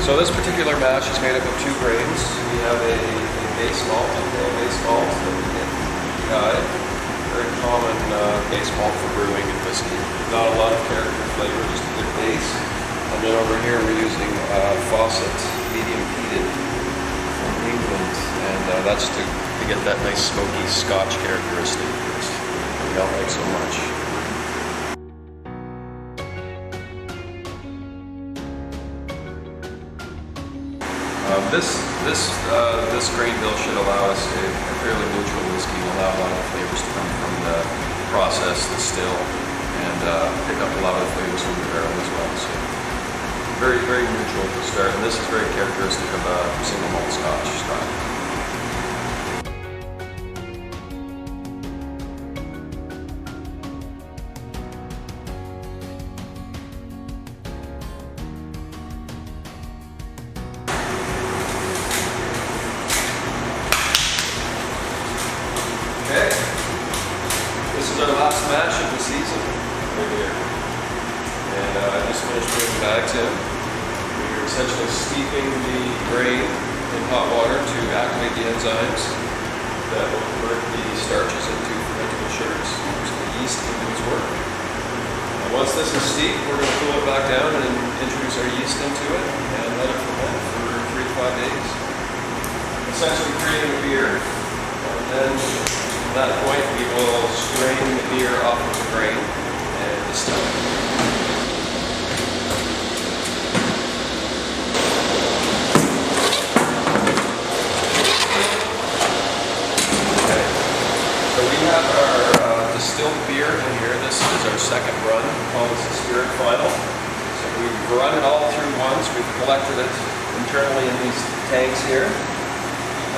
So this particular mash is made up of 2 grains. We have a base malt, a base malt that we get guide. Very common base malt for brewing in whiskey. Not a lot of character flavor, just a good base. And then over here we're using Fawcett medium peated from England, and that's to get that nice smoky Scotch characteristic that we don't like so much. This grain bill should allow us a fairly neutral whiskey, allow a lot of flavors to come from the process, the still, and pick up a lot of the flavors from the barrel as well. So very, very neutral to start, and this is very characteristic of a single malt Scotch style. Okay, this is our last mash of the season right here. And I just finished putting the bags in. We're essentially steeping the grain in hot water to activate the enzymes that will convert the starches into fermentable sugars, so the yeast can do its work. And once this is steeped, we're going to cool it back down and introduce our yeast into it and let it ferment for 3 to 5 days. Essentially creating a beer. And then at that point, we will strain the beer off of the grain and distill it. Okay, so we have our distilled beer in here. This is our second run. We call this the spirit final. So we've run it all through once. We've collected it internally in these tanks here.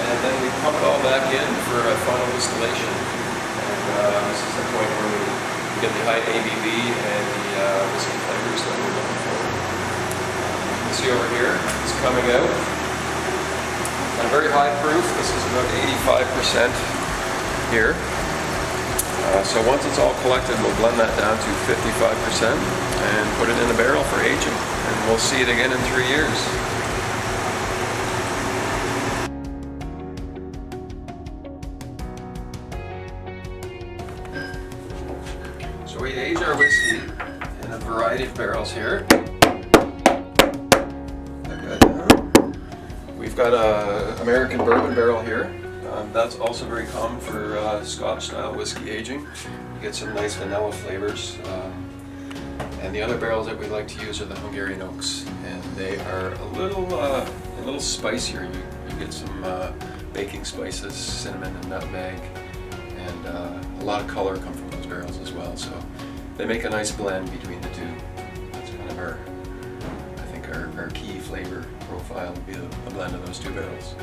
And then we pump it all back in for a final distillation. And this is the point where we get the high ABV and the whiskey flavors that we're looking for. You can see over here, it's coming out at a very high proof. This is about 85% here. So once it's all collected, we'll blend that down to 55% and put it in a barrel for aging. And we'll see it again in 3 years. So we age our whiskey in a variety of barrels here. We've got an American bourbon barrel here. That's also very common for Scotch style whiskey aging. You get some nice vanilla flavors. And the other barrels that we like to use are the Hungarian oaks, and they are a little spicier. You get some baking spices, cinnamon and nutmeg, and a lot of color come from those barrels as well. So they make a nice blend between the two. That's kind of our key flavor profile would be a blend of those 2 barrels.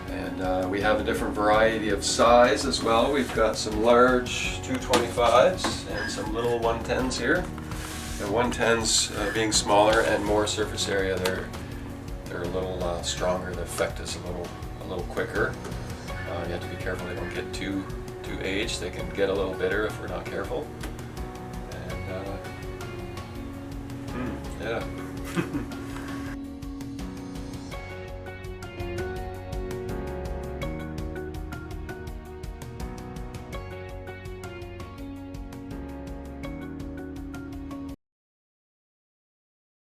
And we have a different variety of size as well. We've got some large 225s and some little 110s here. The 110s being smaller and more surface area, they're a little stronger. The effect is a little quicker. You have to be careful they don't get too aged. They can get a little bitter if we're not careful. And yeah.